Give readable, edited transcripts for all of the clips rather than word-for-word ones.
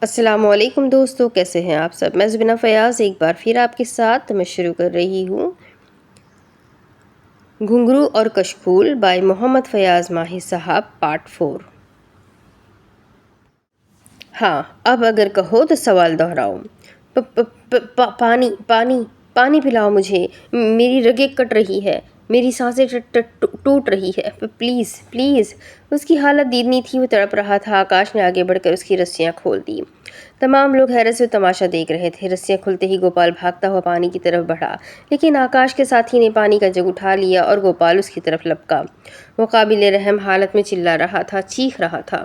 السلام علیکم دوستو، کیسے ہیں آپ سب؟ میں زبینہ فیاض ایک بار پھر آپ کے ساتھ میں شروع کر رہی ہوں گھنگرو اور کشکول بائی محمد فیاض ماہی صاحب پارٹ 4۔ ہاں، اب اگر کہو تو سوال دہراؤ۔ پانی پانی پانی پلاؤ مجھے، میری رگیں کٹ رہی ہے، میری سانسیں ٹوٹ رہی ہے، پلیز پلیز۔ اس کی حالت دیدنی تھی، وہ تڑپ رہا تھا۔ آکاش نے آگے بڑھ کر اس کی رسیاں کھول دی۔ تمام لوگ حیرت سے تماشا دیکھ رہے تھے۔ رسیاں کھلتے ہی گوپال بھاگتا ہوا پانی کی طرف بڑھا، لیکن آکاش کے ساتھی نے پانی کا جگ اٹھا لیا اور گوپال اس کی طرف لپکا۔ وہ قابل رحم حالت میں چلا رہا تھا، چیخ رہا تھا،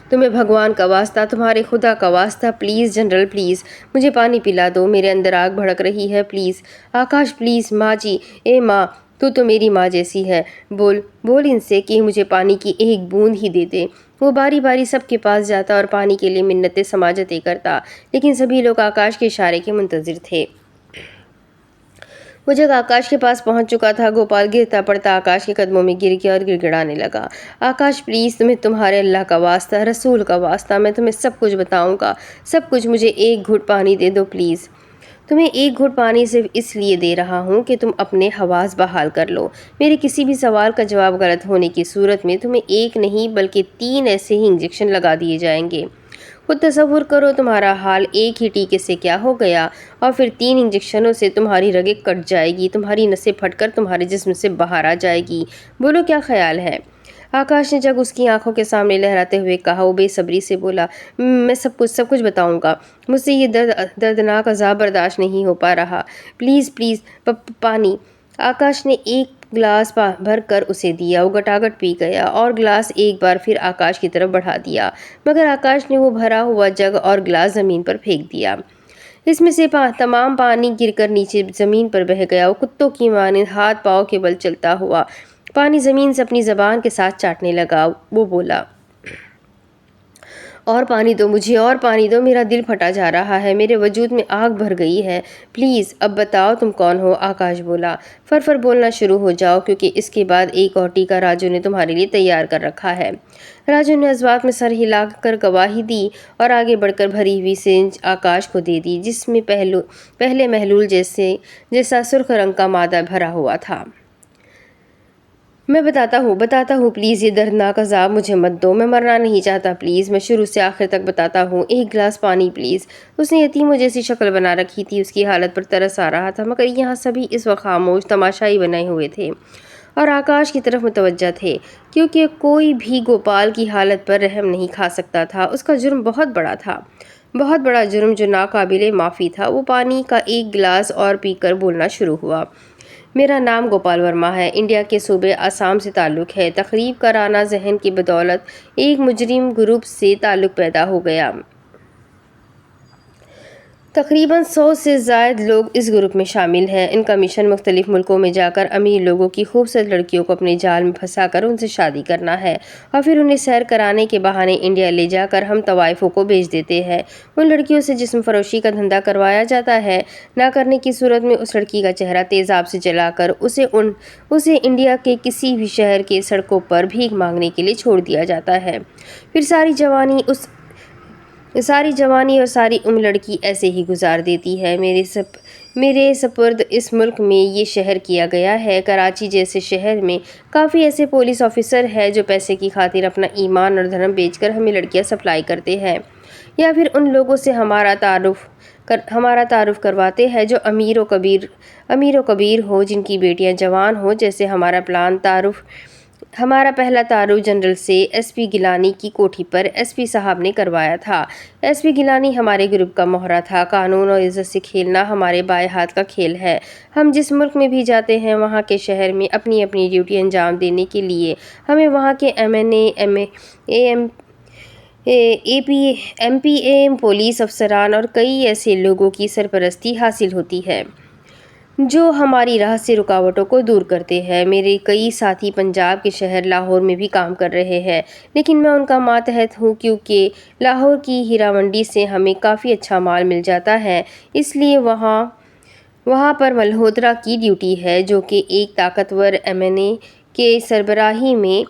تمہیں بھگوان کا واسطہ، تمہارے خدا کا واسطہ، پلیز جنرل پلیز، مجھے پانی پلا دو، میرے اندر آگ بھڑک رہی ہے، پلیز آکاش پلیز۔ ماں جی، اے ماں، تو میری ماں جیسی ہے، بول بول ان سے کہ مجھے پانی کی ایک بوند ہی دے دے۔ وہ باری باری سب کے پاس جاتا اور پانی کے لیے منتیں سماجتیں کرتا، لیکن سبھی لوگ آکاش کے اشارے کے منتظر تھے۔ وہ جب آکاش کے پاس پہنچ چکا تھا، گوپال گرتا پڑتا آکاش کے قدموں میں گر گیا اور گڑ گڑانے لگا۔ آکاش پلیز، تمہیں تمہارے اللہ کا واسطہ، رسول کا واسطہ، میں تمہیں سب کچھ بتاؤں گا، سب کچھ، مجھے ایک گھٹ پانی دے دو پلیز۔ تمہیں ایک گھٹ پانی صرف اس لیے دے رہا ہوں کہ تم اپنے حواس بحال کر لو۔ میرے کسی بھی سوال کا جواب غلط ہونے کی صورت میں تمہیں ایک نہیں بلکہ 3 ایسے ہی انجیکشن لگا دیے جائیں گے۔ خود تصور کرو تمہارا حال ایک ہی ٹیکے سے کیا ہو گیا، اور پھر 3 انجیکشنوں سے تمہاری رگیں کٹ جائے گی، تمہاری نسیں پھٹ کر تمہارے جسم سے باہر آ جائے گی۔ بولو کیا خیال ہے؟ آکاش نے جب اس کی آنکھوں کے سامنے لہراتے ہوئے کہا، وہ بے صبری سے بولا، میں سب کچھ بتاؤں گا، مجھ سے یہ دردناک عذاب برداشت نہیں ہو پا رہا، پلیز پلیز پانی۔ آکاش نے ایک گلاس بھر کر اسے دیا، وہ گٹاگٹ پی گیا اور گلاس ایک بار پھر آکاش کی طرف بڑھا دیا، مگر آکاش نے وہ بھرا ہوا جگ اور گلاس زمین پر پھینک دیا۔ اس میں سے تمام پانی گر کر نیچے زمین پر بہہ گیا۔ وہ کتوں کی مانند ہاتھ پاؤں کے بل چلتا ہوا پانی زمین سے اپنی زبان کے ساتھ چاٹنے لگا۔ وہ بولا، اور پانی دو مجھے، اور پانی دو، میرا دل پھٹا جا رہا ہے، میرے وجود میں آگ بھر گئی ہے، پلیز اب بتاؤ تم کون ہو؟ آکاش بولا، فر بولنا شروع ہو جاؤ، کیونکہ اس کے بعد ایک اور ٹیکہ راجو نے تمہارے لیے تیار کر رکھا ہے۔ راجو نے جذبات میں سر ہلا کر گواہی دی اور آگے بڑھ کر بھری ہوئی سرنج آکاش کو دے دی، جس میں پہلے محلول جیسا سرخ رنگ کا مادہ بھرا ہوا تھا۔ میں بتاتا ہوں، پلیز یہ دردناک عذاب مجھے مت دو، میں مرنا نہیں چاہتا، پلیز، میں شروع سے آخر تک بتاتا ہوں، ایک گلاس پانی پلیز۔ اس نے یتیموں جیسی شکل بنا رکھی تھی، اس کی حالت پر ترس آ رہا تھا، مگر یہاں سبھی اس وقت خاموش تماشائی بنے ہوئے تھے اور آکاش کی طرف متوجہ تھے، کیونکہ کوئی بھی گوپال کی حالت پر رحم نہیں کھا سکتا تھا۔ اس کا جرم بہت بڑا تھا، بہت بڑا جرم جو ناقابل معافی تھا۔ وہ پانی کا ایک گلاس اور پی کر بولنا شروع ہوا، میرا نام گوپال ورما ہے، انڈیا کے صوبے آسام سے تعلق ہے، تخریب کارانہ ذہن کی بدولت ایک مجرم گروپ سے تعلق پیدا ہو گیا۔ تقریباً 100 سے زائد لوگ اس گروپ میں شامل ہیں۔ ان کا مشن مختلف ملکوں میں جا کر امیر لوگوں کی خوبصورت لڑکیوں کو اپنے جال میں پھنسا کر ان سے شادی کرنا ہے، اور پھر انہیں سیر کرانے کے بہانے انڈیا لے جا کر ہم طوائفوں کو بیچ دیتے ہیں۔ ان لڑکیوں سے جسم فروشی کا دھندا کروایا جاتا ہے، نہ کرنے کی صورت میں اس لڑکی کا چہرہ تیزاب سے جلا کر اسے انڈیا کے کسی بھی شہر کے سڑکوں پر بھیک مانگنے کے لیے چھوڑ دیا جاتا ہے۔ پھر ساری جوانی اور ساری عمر لڑکی ایسے ہی گزار دیتی ہے۔ میرے سپرد اس ملک میں یہ شہر کیا گیا ہے۔ کراچی جیسے شہر میں کافی ایسے پولیس آفیسر ہیں جو پیسے کی خاطر اپنا ایمان اور دھرم بیچ کر ہمیں لڑکیاں سپلائی کرتے ہیں، یا پھر ان لوگوں سے ہمارا تعارف کرواتے ہیں جو امیر و کبیر ہو، جن کی بیٹیاں جوان ہوں، جیسے ہمارا پہلا تعارف جنرل سے ایس پی گیلانی کی کوٹھی پر ایس پی صاحب نے کروایا تھا۔ ایس پی گیلانی ہمارے گروپ کا مہرہ تھا۔ قانون اور عزت سے کھیلنا ہمارے بائیں ہاتھ کا کھیل ہے۔ ہم جس ملک میں بھی جاتے ہیں، وہاں کے شہر میں اپنی اپنی ڈیوٹی انجام دینے کے لیے ہمیں وہاں کے ایم پی اے، پولیس افسران اور کئی ایسے لوگوں کی سرپرستی حاصل ہوتی ہے جو ہماری راہ سے رکاوٹوں کو دور کرتے ہیں۔ میرے کئی ساتھی پنجاب کے شہر لاہور میں بھی کام کر رہے ہیں، لیکن میں ان کا ماتحت ہوں، کیونکہ لاہور کی ہیرا منڈی سے ہمیں کافی اچھا مال مل جاتا ہے، اس لیے وہاں پر ملہوترا کی ڈیوٹی ہے، جو کہ ایک طاقتور ایم این اے کے سربراہی میں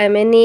MNA,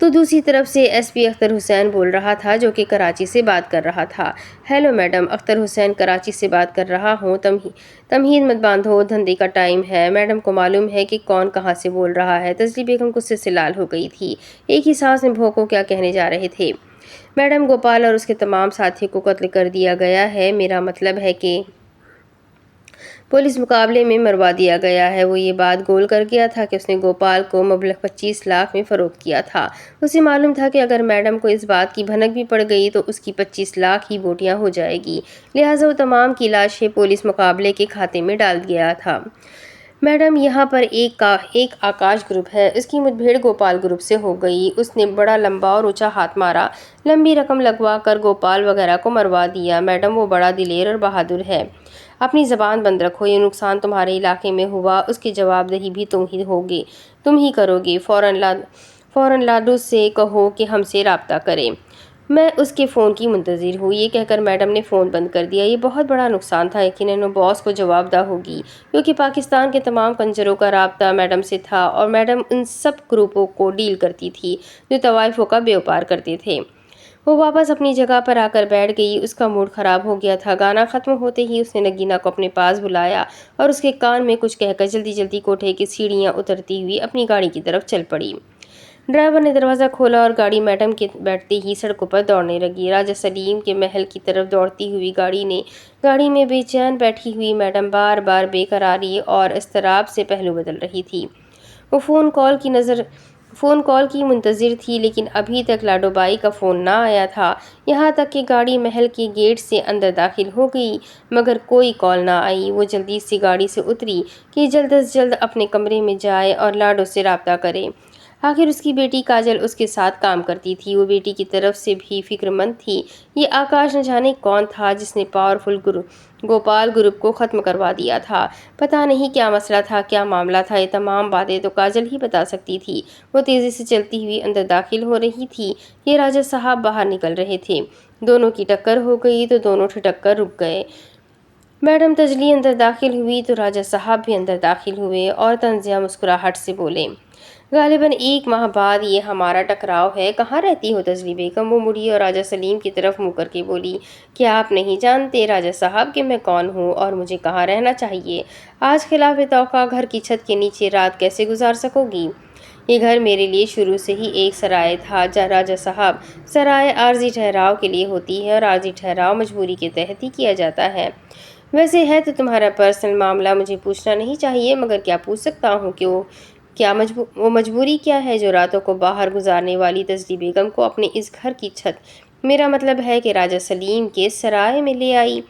تو دوسری طرف سے ایس پی اختر حسین بول رہا تھا جو کہ کراچی سے بات کر رہا تھا۔ ہیلو میڈم، اختر حسین کراچی سے بات کر رہا ہوں، تمہید مت باندھو، دھندے کا ٹائم ہے۔ میڈم کو معلوم ہے کہ کون کہاں سے بول رہا ہے۔ تجلی بیگم غصے سے لال ہو گئی تھی، ایک ہی سانس میں بھوکو کیا کہنے جا رہے تھے۔ میڈم، گوپال اور اس کے تمام ساتھیوں کو قتل کر دیا گیا ہے، میرا مطلب ہے کہ پولیس مقابلے میں مروا دیا گیا ہے۔ وہ یہ بات گول کر گیا تھا کہ اس نے گوپال کو مبلغ 25 لاکھ میں فروخت کیا تھا۔ اسے معلوم تھا کہ اگر میڈم کو اس بات کی بھنک بھی پڑ گئی تو اس کی 25 لاکھ ہی بوٹیاں ہو جائے گی، لہٰذا وہ تمام کی لاشیں پولیس مقابلے کے کھاتے میں ڈال گیا تھا۔ میڈم، یہاں پر ایک آکاش گروپ ہے، اس کی مدبھیڑ گوپال گروپ سے ہو گئی۔ اس نے بڑا لمبا اور اونچا ہاتھ مارا، لمبی رقم لگوا کر گوپال وغیرہ کو مروا دیا۔ میڈم، وہ بڑا دلیر اور بہادر ہے۔ اپنی زبان بند رکھو، یہ نقصان تمہارے علاقے میں ہوا، اس کی جواب دہی بھی تم ہی کرو گے۔ فوراً لاڈو سے کہو کہ ہم سے رابطہ کرے، میں اس کے فون کی منتظر ہوں۔ یہ کہہ کر میڈم نے فون بند کر دیا۔ یہ بہت بڑا نقصان تھا، یقیناً وہ باس کو جواب دہ ہوگی، کیونکہ پاکستان کے تمام کنجروں کا رابطہ میڈم سے تھا اور میڈم ان سب گروپوں کو ڈیل کرتی تھی جو طوائفوں کا بیوپار کرتے تھے۔ وہ واپس اپنی جگہ پر آ کر بیٹھ گئی، اس کا موڈ خراب ہو گیا تھا۔ گانا ختم ہوتے ہی اس نے نگینہ کو اپنے پاس بلایا اور اس کے کان میں کچھ کہہ کر جلدی جلدی کوٹھے کی سیڑھیاں اترتی ہوئی اپنی گاڑی کی طرف چل پڑی۔ ڈرائیور نے دروازہ کھولا اور گاڑی میڈم کے بیٹھتے ہی سڑکوں پر دوڑنے لگی۔ راجہ سلیم کے محل کی طرف دوڑتی ہوئی گاڑی میں بے چین بیٹھی ہوئی میڈم بار بار بے قراری اور اضطراب سے پہلو بدل رہی تھی۔ وہ فون کال کی منتظر تھی، لیکن ابھی تک لاڈو بائی کا فون نہ آیا تھا، یہاں تک کہ گاڑی محل کے گیٹ سے اندر داخل ہو گئی مگر کوئی کال نہ آئی۔ وہ جلدی سے گاڑی سے اتری کہ جلد از جلد اپنے کمرے میں جائے اور لاڈو سے رابطہ کرے۔ آخر اس کی بیٹی کاجل اس کے ساتھ کام کرتی تھی، وہ بیٹی کی طرف سے بھی فکر مند تھی۔ یہ آکاش نہ جانے کون تھا جس نے پاورفل گوپال گروپ کو ختم کروا دیا تھا۔ پتہ نہیں کیا مسئلہ تھا، کیا معاملہ تھا، یہ تمام باتیں تو کاجل ہی بتا سکتی تھی۔ وہ تیزی سے چلتی ہوئی اندر داخل ہو رہی تھی کہ راجہ صاحب باہر نکل رہے تھے۔ دونوں کی ٹکر ہو گئی تو دونوں ٹھٹک کر رک گئے۔ میڈم تجلی اندر داخل ہوئی تو راجہ صاحب بھی اندر داخل ہوئے اور طنزیہ مسکراہٹ سے بولے، غالباً 1 ماہ بعد یہ ہمارا ٹکراؤ ہے۔ کہاں رہتی ہو تجلی بیگم؟ وہ مڑی اور راجہ سلیم کی طرف منہ کر کے بولی، کیا آپ نہیں جانتے راجہ صاحب کہ میں کون ہوں اور مجھے کہاں رہنا چاہیے؟ آج خلاف توقع گھر کی چھت کے نیچے رات کیسے گزار سکو گی؟ یہ گھر میرے لیے شروع سے ہی ایک سرائے تھا راجہ صاحب۔ سرائے عارضی ٹھہراؤ کے لیے ہوتی ہے اور عارضی ٹھہراؤ مجبوری کے تحت ہی کیا جاتا ہے۔ ویسے ہے تو تمہارا پرسنل معاملہ، مجھے پوچھنا نہیں چاہیے، مگر کیا پوچھ سکتا ہوں کہ وہ مجبوری کیا ہے جو راتوں کو باہر گزارنے والی تجلی بیگم کو اپنے اس گھر کی چھت، میرا مطلب ہے کہ راجہ سلیم کے سرائے میں لے آئی؟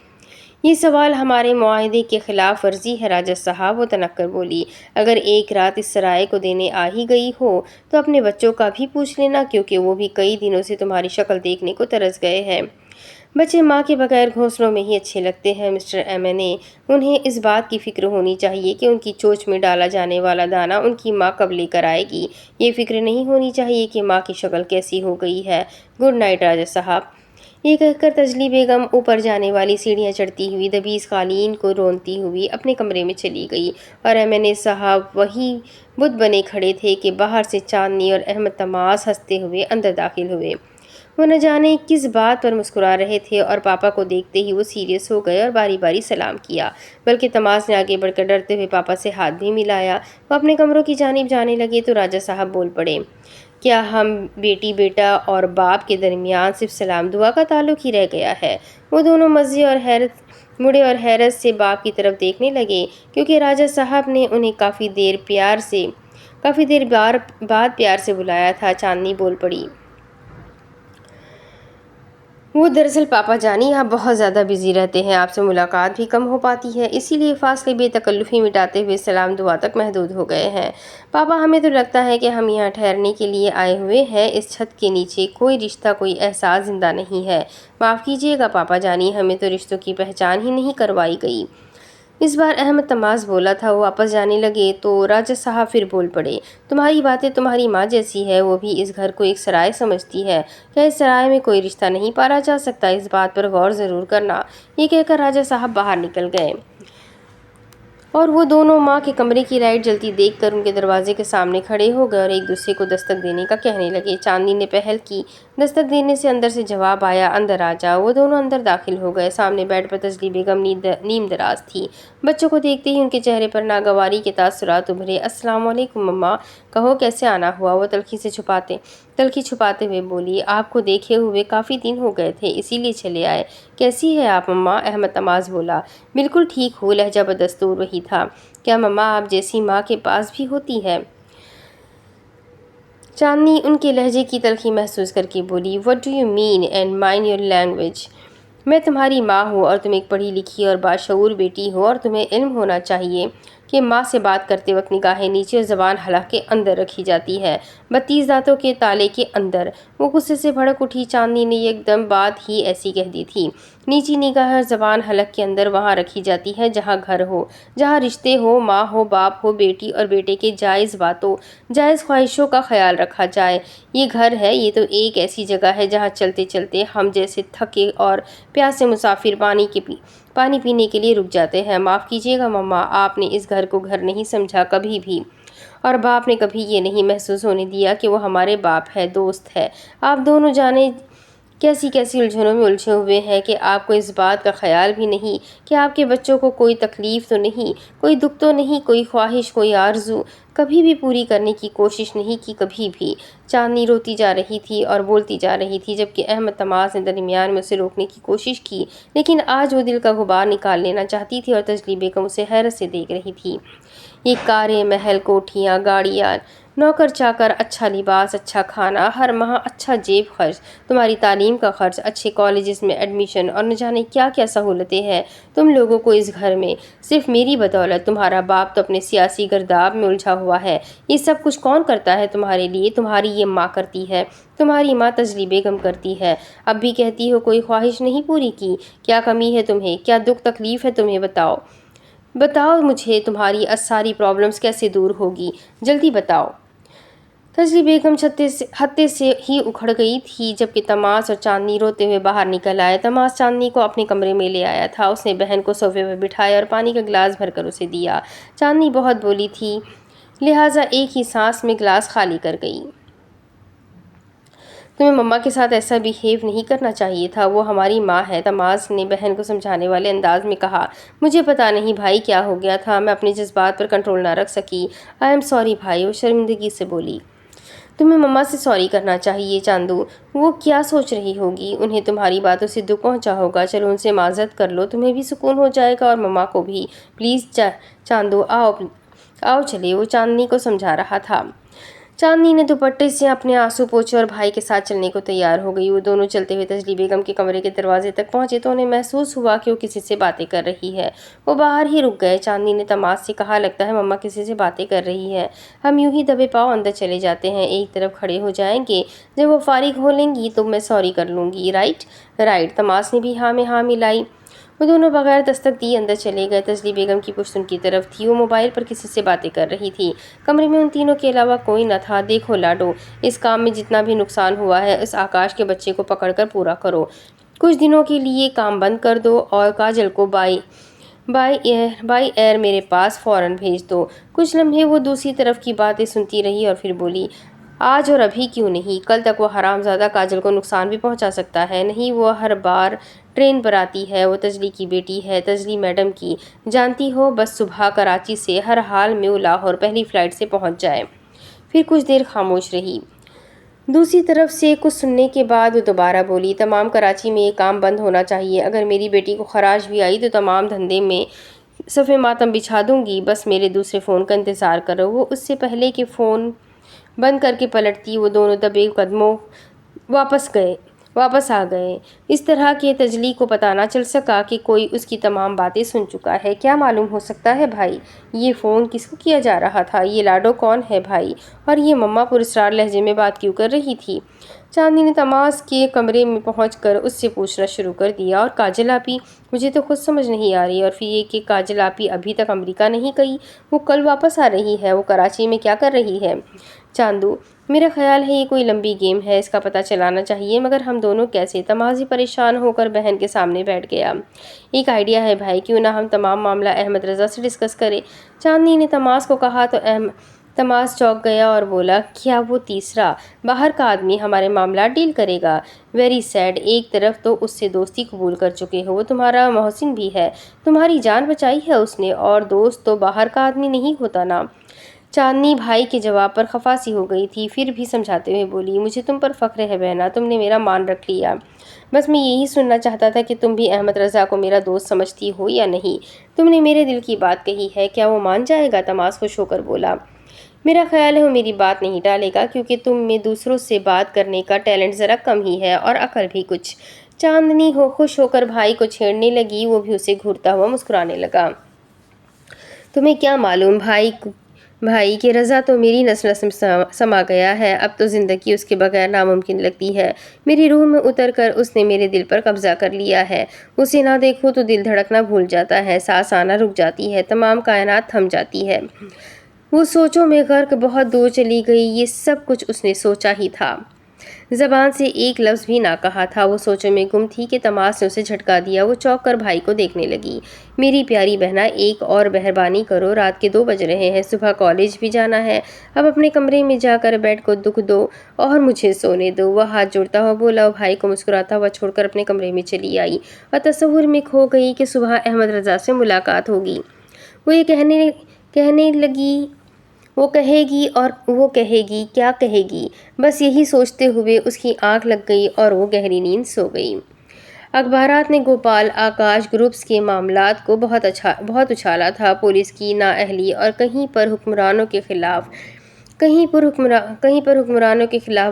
یہ سوال ہمارے معاہدے کے خلاف ورزی ہے راجہ صاحب، وہ تنک کر بولی۔ اگر ایک رات اس سرائے کو دینے آ ہی گئی ہو تو اپنے بچوں کا بھی پوچھ لینا، کیونکہ وہ بھی کئی دنوں سے تمہاری شکل دیکھنے کو ترس گئے ہیں۔ بچے ماں کے بغیر گھونسلوں میں ہی اچھے لگتے ہیں مسٹر ایم این اے، انہیں اس بات کی فکر ہونی چاہیے کہ ان کی چوچ میں ڈالا جانے والا دانہ ان کی ماں کب لے کر آئے گی۔ یہ فکر نہیں ہونی چاہیے کہ ماں کی شکل کیسی ہو گئی ہے۔ گڈ نائٹ راجہ صاحب۔ یہ کہہ کر تجلی بیگم اوپر جانے والی سیڑھیاں چڑھتی ہوئی دبیز قالین کو رونتی ہوئی اپنے کمرے میں چلی گئی اور ایم این اے صاحب وہی بت بنے کھڑے تھے کہ باہر سے چاندنی اور احمد تماس ہنستے ہوئے اندر داخل ہوئے۔ وہ نہ جانے کس بات پر مسکرا رہے تھے اور پاپا کو دیکھتے ہی وہ سیریس ہو گئے اور باری باری سلام کیا، بلکہ تماس نے آگے بڑھ کر ڈرتے ہوئے پاپا سے ہاتھ بھی ملایا۔ وہ اپنے کمروں کی جانب جانے لگے تو راجہ صاحب بول پڑے، کیا ہم بیٹی بیٹا اور باپ کے درمیان صرف سلام دعا کا تعلق ہی رہ گیا ہے؟ وہ دونوں مزے اور مڑے اور حیرت سے باپ کی طرف دیکھنے لگے، کیونکہ راجہ صاحب نے انہیں کافی دیر بعد پیار سے بلایا تھا۔ چاندنی بول پڑی، وہ دراصل پاپا جانی آپ بہت زیادہ بزی رہتے ہیں، آپ سے ملاقات بھی کم ہو پاتی ہے، اسی لیے فاصلے بے تکلفی مٹاتے ہوئے سلام دعا تک محدود ہو گئے ہیں۔ پاپا ہمیں تو لگتا ہے کہ ہم یہاں ٹھہرنے کے لیے آئے ہوئے ہیں، اس چھت کے نیچے کوئی رشتہ کوئی احساس زندہ نہیں ہے۔ معاف کیجیے گا پاپا جانی، ہمیں تو رشتوں کی پہچان ہی نہیں کروائی گئی۔ اس بار احمد تماس بولا تھا۔ وہ واپس جانے لگے تو راجہ صاحب پھر بول پڑے، تمہاری باتیں تمہاری ماں جیسی ہے، وہ بھی اس گھر کو ایک سرائے سمجھتی ہے، کیا اس سرائے میں کوئی رشتہ نہیں پالا جا سکتا؟ اس بات پر غور ضرور کرنا۔ یہ کہہ کر راجہ صاحب باہر نکل گئے اور وہ دونوں ماں کے کمرے کی لائٹ جلتی دیکھ کر ان کے دروازے کے سامنے کھڑے ہو گئے اور ایک دوسرے کو دستک دینے کا کہنے لگے۔ چاندنی نے پہل کی۔ دستک دینے سے اندر سے جواب آیا، اندر آ جاؤ۔ وہ دونوں اندر داخل ہو گئے۔ سامنے بیڈ پر تجلی بیگم نیم دراز تھی۔ بچوں کو دیکھتے ہی ان کے چہرے پر ناگواری کے تاثرات ابھرے۔ السلام علیکم مما، کہو کیسے آنا ہوا؟ وہ تلخی چھپاتے ہوئے بولی، آپ کو دیکھے ہوئے کافی دن ہو گئے تھے، اسی لیے چلے آئے۔ کیسی ہے آپ مما؟ احمد تماز بولا۔ بالکل ٹھیک ہوں، لہجہ بدستور وہی تھا۔ کیا مما آپ جیسی ماں کے پاس بھی ہوتی ہے؟ چاندنی ان کے لہجے کی تلخی محسوس کر کے بولی، What do you mean and mind your language؟ میں تمہاری ماں ہوں اور تم ایک پڑھی لکھی اور باشعور بیٹی ہو اور تمہیں علم ہونا چاہیے کہ ماں سے بات کرتے وقت نگاہیں نیچے اور زبان حلق کے اندر رکھی جاتی ہے، 32 دانتوں کے تالے کے اندر۔ وہ غصے سے بھڑک اٹھی۔ چاندنی نے ایک دم بات ہی ایسی کہہ دی تھی۔ نیچی نگاہ اور زبان حلق کے اندر وہاں رکھی جاتی ہے جہاں گھر ہو، جہاں رشتے ہو، ماں ہو، باپ ہو، بیٹی اور بیٹے کے جائز باتوں، جائز خواہشوں کا خیال رکھا جائے۔ یہ گھر ہے، یہ تو ایک ایسی جگہ ہے جہاں چلتے چلتے ہم جیسے تھکے اور پیاسے مسافر پانی پینے کے لیے رک جاتے ہیں۔ معاف کیجیے گا مما، آپ نے اس گھر کو گھر نہیں سمجھا کبھی بھی، اور باپ نے کبھی یہ نہیں محسوس ہونے دیا کہ وہ ہمارے باپ ہے، دوست ہے۔ آپ دونوں جانے کیسی کیسی الجھنوں میں الجھے ہوئے ہیں کہ آپ کو اس بات کا خیال بھی نہیں کہ آپ کے بچوں کو کوئی تکلیف تو نہیں، کوئی دکھ تو نہیں، کوئی خواہش، کوئی آرزو کبھی بھی پوری کرنے کی کوشش نہیں کی کبھی بھی۔ چاندنی روتی جا رہی تھی اور بولتی جا رہی تھی، جبکہ احمد تماز نے درمیان میں اسے روکنے کی کوشش کی، لیکن آج وہ دل کا غبار نکال لینا چاہتی تھی اور تجلی بیگم اسے حیرت سے دیکھ رہی تھی۔ یہ کاریں، محل، کوٹھیاں، گاڑیاں، نوکر چاکر، اچھا لباس، اچھا کھانا، ہر ماہ اچھا جیب خرچ، تمہاری تعلیم کا خرچ، اچھے کالجز میں ایڈمیشن اور نہ جانے کیا کیا سہولتیں ہیں تم لوگوں کو اس گھر میں، صرف میری بدولت۔ تمہارا باپ تو اپنے سیاسی گرداب میں الجھا ہوا ہے۔ یہ سب کچھ کون کرتا ہے تمہارے لیے؟ تمہاری یہ ماں کرتی ہے، تمہاری ماں تجلی بیگم کرتی ہے۔ اب بھی کہتی ہو کوئی خواہش نہیں پوری کی؟ کیا کمی ہے تمہیں؟ کیا دکھ تکلیف ہے تمہیں؟ بتاؤ مجھے، تمہاری ساری پرابلمز کیسے دور ہوگی؟ جلدی بتاؤ۔ تجلی بیگم ہتے سے ہی اکھڑ گئی تھی، جبکہ تماز اور چاندنی روتے ہوئے باہر نکل آئے۔ تماز چاندنی کو اپنے کمرے میں لے آیا تھا۔ اس نے بہن کو صوفے پر بٹھایا اور پانی کا گلاس بھر کر اسے دیا۔ چاندنی بہت بولی تھی، لہٰذا ایک ہی سانس میں گلاس خالی کر گئی۔ تمہیں مما کے ساتھ ایسا بیہیو نہیں کرنا چاہیے تھا، وہ ہماری ماں ہے، تماز نے بہن کو سمجھانے والے انداز میں کہا۔ مجھے پتا نہیں بھائی کیا ہو گیا تھا، میں اپنے جذبات پر کنٹرول نہ رکھ سکی۔ آئی ایم سوری بھائی، وہ شرمندگی سے بولی۔ تمہیں مما سے سوری کرنا چاہیے چاندو، وہ کیا سوچ رہی ہوگی؟ انہیں تمہاری باتوں سے دکھ پہنچا ہوگا، چلو ان سے معذرت کر لو، تمہیں بھی سکون ہو جائے گا اور مما کو بھی۔ پلیز چاندو آؤ چلے، وہ چاندنی کو سمجھا رہا تھا۔ چاندنی نے دوپٹے سے اپنے آنسو پوچھے اور بھائی کے ساتھ چلنے کو تیار ہو گئی۔ وہ دونوں چلتے ہوئے تجلی بیگم کے کمرے کے دروازے تک پہنچے تو انہیں محسوس ہوا کہ وہ کسی سے باتیں کر رہی ہے۔ وہ باہر ہی رک گئے۔ چاندنی نے تماز سے کہا، لگتا ہے مما کسی سے باتیں کر رہی ہے، ہم یوں ہی دبے پاؤں اندر چلے جاتے ہیں، ایک طرف کھڑے ہو جائیں گے، جب وہ فارغ ہو لیں گی تو میں سوری کر لوں گی، رائٹ۔ تماز نے بھی ہاں میں ہاں ملائی۔ وہ دونوں بغیر دستک دیے اندر چلے گئے۔ تجلی بیگم کی پشت ان کی طرف تھی، وہ موبائل پر کسی سے باتیں کر رہی تھی۔ کمرے میں ان تینوں کے علاوہ کوئی نہ تھا۔ دیکھو لاڈو، اس کام میں جتنا بھی نقصان ہوا ہے اس آکاش کے بچے کو پکڑ کر پورا کرو، کچھ دنوں کے لیے کام بند کر دو اور کاجل کو بائی ایئر میرے پاس فوراً بھیج دو۔ کچھ لمحے وہ دوسری طرف کی باتیں سنتی رہی اور پھر بولی، آج اور ابھی کیوں نہیں؟ کل تک وہ حرامزادہ کاجل کو نقصان بھی پہنچا سکتا ہے۔ نہیں، وہ ہر بار ٹرین پر آتی ہے، وہ تجلی کی بیٹی ہے، تجلی میڈم کی، جانتی ہو، بس صبح کراچی سے ہر حال میں وہ لاہور پہلی فلائٹ سے پہنچ جائے۔ پھر کچھ دیر خاموش رہی۔ دوسری طرف سے کچھ سننے کے بعد وہ دوبارہ بولی، تمام کراچی میں یہ کام بند ہونا چاہیے، اگر میری بیٹی کو خراش بھی آئی تو تمام دھندے میں صف ماتم بچھا دوں گی، بس میرے دوسرے فون کا انتظار کرو۔ وہ اس سے پہلے کہ فون بند کر کے پلٹتی، وہ دونوں دبے قدموں واپس آ گئے، اس طرح کہ تجلی کو پتہ نہ چل سکا کہ کوئی اس کی تمام باتیں سن چکا ہے۔ کیا معلوم ہو سکتا ہے بھائی؟ یہ فون کس کو کیا جا رہا تھا؟ یہ لاڈو کون ہے بھائی؟ اور یہ مما پراسرار لہجے میں بات کیوں کر رہی تھی؟ چاندنی نے تماز کے کمرے میں پہنچ کر اس سے پوچھنا شروع کر دیا، اور کاجل آپی؟ مجھے تو خود سمجھ نہیں آ رہی، اور پھر یہ کہ کاجل آپی ابھی تک امریکہ نہیں گئی، وہ کل واپس آ رہی ہے، وہ کراچی میں کیا کر رہی ہے؟ چاندو، میرا خیال ہے یہ کوئی لمبی گیم ہے، اس کا پتہ چلانا چاہیے، مگر ہم دونوں کیسے؟ تماز ہی پریشان ہو کر بہن کے سامنے بیٹھ گیا۔ ایک آئیڈیا ہے بھائی، کیوں نہ ہم تمام معاملہ احمد رضا سے ڈسکس کریں؟ چاندنی نے تماز کو کہا تو تماز چونک گیا اور بولا، کیا وہ تیسرا باہر کا آدمی ہمارے معاملات ڈیل کرے گا؟ ویری سیڈ، ایک طرف تو اس سے دوستی قبول کر چکے ہو، وہ تمہارا محسن بھی ہے، تمہاری جان بچائی ہے اس نے، اور دوست تو باہر کا آدمی نہیں ہوتا نا۔ چاندنی بھائی کے جواب پر خفا سی ہو گئی تھی، پھر بھی سمجھاتے ہوئے بولی، مجھے تم پر فخر ہے بہنا، تم نے میرا مان رکھ لیا۔ بس میں یہی سننا چاہتا تھا کہ تم بھی احمد رضا کو میرا دوست سمجھتی ہو یا نہیں؟ تم نے میرے دل کی بات کہی ہے، کیا وہ مان جائے گا؟ تماز خوش ہو کر بولا، میرا خیال ہے وہ میری بات نہیں ٹالے گا، کیونکہ تم میں دوسروں سے بات کرنے کا ٹیلنٹ ذرا کم ہی ہے، اور عقل بھی کچھ۔ چاندنی خوش ہو کر بھائی کو چھیڑنے لگی، وہ بھی اسے گھورتا ہوا مسکرانے لگا۔ تمہیں کیا معلوم بھائی کہ رضا تو میری نس نس میں سما گیا ہے، اب تو زندگی اس کے بغیر ناممکن لگتی ہے۔ میری روح میں اتر کر اس نے میرے دل پر قبضہ کر لیا ہے، اسے نہ دیکھو تو دل دھڑکنا بھول جاتا ہے، سانس آنا رک جاتی ہے، تمام کائنات تھم جاتی ہے۔ وہ سوچوں میں غرق بہت دور چلی گئی، یہ سب کچھ اس نے سوچا ہی تھا، زبان سے ایک لفظ بھی نہ کہا تھا، وہ سوچوں میں گم تھی کہ تماز نے اسے جھٹکا دیا۔ وہ چونک کر بھائی کو دیکھنے لگی، میری پیاری بہنا ایک اور مہربانی کرو، رات کے 2 بج رہے ہیں، صبح کالج بھی جانا ہے، اب اپنے کمرے میں جا کر بیڈ کو دکھ دو اور مجھے سونے دو۔ وہ ہاتھ جوڑتا ہوا بولا اور بھائی کو مسکراتا ہوا چھوڑ کر اپنے کمرے میں چلی آئی اور تصور میں کھو گئی کہ صبح احمد رضا سے ملاقات ہوگی۔ وہ یہ کہنے لگی، وہ کہے گی اور وہ کہے گی، کیا کہے گی؟ بس یہی سوچتے ہوئے اس کی آنکھ لگ گئی اور وہ گہری نیند سو گئی۔ اخبارات نے گوپال آکاش گروپس کے معاملات کو بہت اچھالا تھا، پولیس کی نااہلی اور کہیں پر حکمرانوں کے خلاف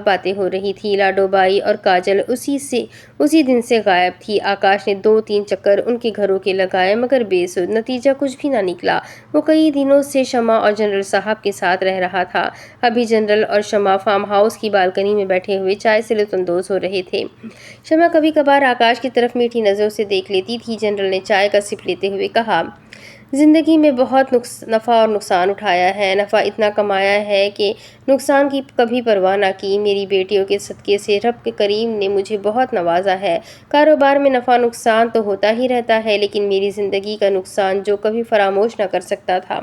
باتیں ہو رہی تھی۔ لاڈو بائی اور کاجل اسی دن سے غائب تھی۔ آکاش نے 2-3 چکر ان کے گھروں کے لگائے، مگر بے سود، نتیجہ کچھ بھی نہ نکلا۔ وہ کئی دنوں سے شمع اور جنرل صاحب کے ساتھ رہ رہا تھا۔ ابھی جنرل اور شمع فارم ہاؤس کی بالکنی میں بیٹھے ہوئے چائے سے لطف اندوز ہو رہے تھے۔ شمع کبھی کبھار آکاش کی طرف میٹھی نظروں سے دیکھ لیتی تھی۔ جنرل نے چائے کا سپ لیتے ہوئے کہا، زندگی میں بہت نفع اور نقصان اٹھایا ہے، نفع اتنا کمایا ہے کہ نقصان کی کبھی پرواہ نہ کی۔ میری بیٹیوں کے صدقے سے رب کریم نے مجھے بہت نوازا ہے۔ کاروبار میں نفع نقصان تو ہوتا ہی رہتا ہے، لیکن میری زندگی کا نقصان جو کبھی فراموش نہ کر سکتا تھا،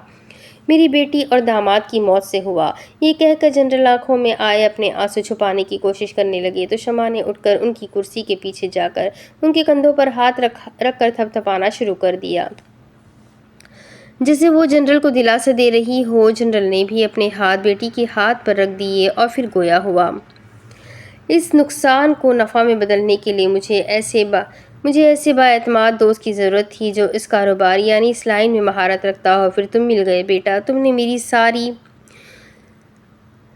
میری بیٹی اور داماد کی موت سے ہوا۔ یہ کہہ کر جنرل آنکھوں میں آئے اپنے آنسو چھپانے کی کوشش کرنے لگے تو شمع نے اٹھ کر ان کی کرسی کے پیچھے جا کر ان کے کندھوں پر ہاتھ رکھ کر تھپتھپانا شروع کر دیا، جیسے وہ جنرل کو دلاسا دے رہی ہو۔ جنرل نے بھی اپنے ہاتھ بیٹی کے ہاتھ پر رکھ دیے اور پھر گویا ہوا، اس نقصان کو نفع میں بدلنے کے لیے مجھے ایسے با اعتماد دوست کی ضرورت تھی جو اس کاروبار یعنی اس لائن میں مہارت رکھتا ہو۔ پھر تم مل گئے بیٹا، تم نے میری ساری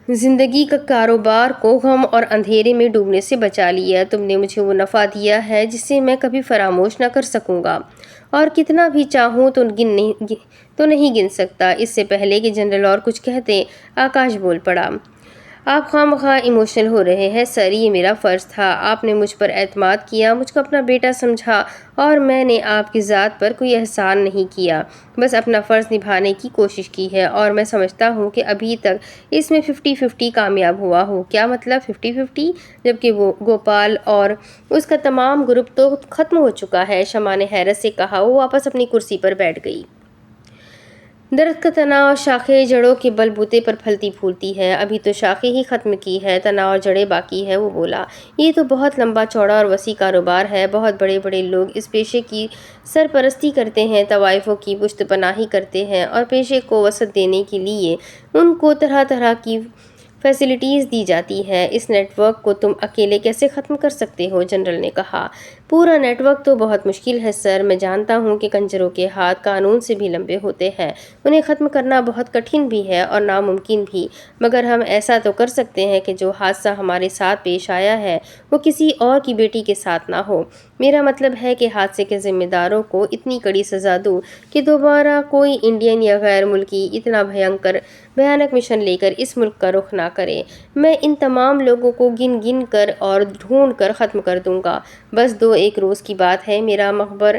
زندگی کا کاروبار کو غم اور اندھیرے میں ڈوبنے سے بچا لیا۔ تم نے مجھے وہ نفع دیا ہے جسے میں کبھی فراموش نہ کر سکوں گا، اور کتنا بھی چاہوں تو نہیں گن سکتا۔ اس سے پہلے کہ جنرل اور کچھ کہتے، آکاش بول پڑا، آپ خواہ ایموشنل ہو رہے ہیں سر، یہ میرا فرض تھا، آپ نے مجھ پر اعتماد کیا، مجھ کو اپنا بیٹا سمجھا، اور میں نے آپ کی ذات پر کوئی احسان نہیں کیا، بس اپنا فرض نبھانے کی کوشش کی ہے، اور میں سمجھتا ہوں کہ ابھی تک اس میں 50-50 کامیاب ہوا ہوں۔ کیا مطلب 50-50؟ جبکہ وہ گوپال اور اس کا تمام گروپ تو ختم ہو چکا ہے، شمع نے حیرت سے کہا۔ وہ واپس اپنی کرسی پر بیٹھ گئی۔ درخت کا تنا اور شاخیں جڑوں کے بل بوتے پر پھلتی پھولتی ہے، ابھی تو شاخیں ہی ختم کی ہے، تنا اور جڑیں باقی ہے۔ وہ بولا، یہ تو بہت لمبا چوڑا اور وسیع کاروبار ہے، بہت بڑے بڑے لوگ اس پیشے کی سرپرستی کرتے ہیں، طوائفوں کی پشت پناہی کرتے ہیں، اور پیشے کو وسعت دینے کے لیے ان کو طرح طرح کی فیسلٹیز دی جاتی ہیں۔ اس نیٹ ورک کو تم اکیلے کیسے ختم کر سکتے ہو؟ جنرل نے کہا، پورا نیٹ ورک تو بہت مشکل ہے سر، میں جانتا ہوں کہ کنجروں کے ہاتھ قانون سے بھی لمبے ہوتے ہیں، انہیں ختم کرنا بہت کٹھن بھی ہے اور ناممکن بھی، مگر ہم ایسا تو کر سکتے ہیں کہ جو حادثہ ہمارے ساتھ پیش آیا ہے وہ کسی اور کی بیٹی کے ساتھ نہ ہو۔ میرا مطلب ہے کہ حادثے کے ذمہ داروں کو اتنی کڑی سزا دوں کہ دوبارہ کوئی انڈین یا غیر ملکی اتنا بھیانک مشن لے کر اس ملک کا رخ نہ کرے۔ میں ان تمام لوگوں کو گن کر اور ڈھونڈ کر ختم کر دوں گا۔ بس 2-1 روز کی بات ہے، میرا مخبر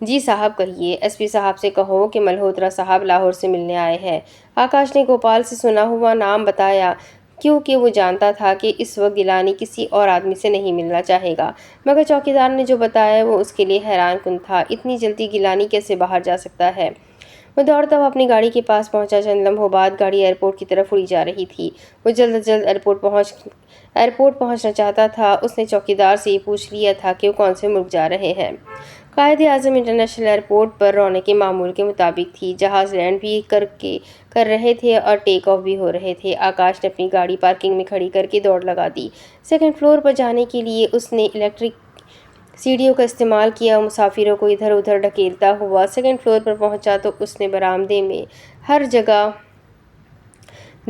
جی صاحب کہیے، ایس پی صاحب سے کہو کہ ملہوترا صاحب لاہور سے ملنے آئے ہیں۔ آکاش نے گوپال سے سنا ہوا نام بتایا کیونکہ وہ جانتا تھا کہ اس وقت گیلانی کسی اور آدمی سے نہیں ملنا چاہے گا، مگر چوکیدار نے جو بتایا وہ اس کے لیے حیران کن تھا۔ اتنی جلدی گیلانی کیسے باہر جا سکتا ہے؟ وہ دوڑتا ہوا اپنی گاڑی کے پاس پہنچا۔ چند لمحوں بعد گاڑی ایئرپورٹ کی طرف اڑی جا رہی تھی۔ وہ جلد از جلد ایئرپورٹ پہنچنا چاہتا تھا۔ اس نے چوکیدار سے یہ پوچھ لیا تھا کہ وہ کون سے ملک جا رہے ہیں۔ قائد اعظم انٹرنیشنل ایئرپورٹ پر رونقیں معمول کے مطابق تھیں۔ جہاز لینڈ بھی کر رہے تھے اور ٹیک آف بھی ہو رہے تھے۔ آکاش نے اپنی گاڑی پارکنگ میں کھڑی کر کے دوڑ لگا دی۔ سیکنڈ فلور پر جانے کے لیے اس نے الیکٹرک سیڑھیوں کا استعمال کیا۔ مسافروں کو ادھر ادھر ڈھکیلتا ہوا سیکنڈ فلور پر پہنچا تو اس نے برآمدے میں ہر جگہ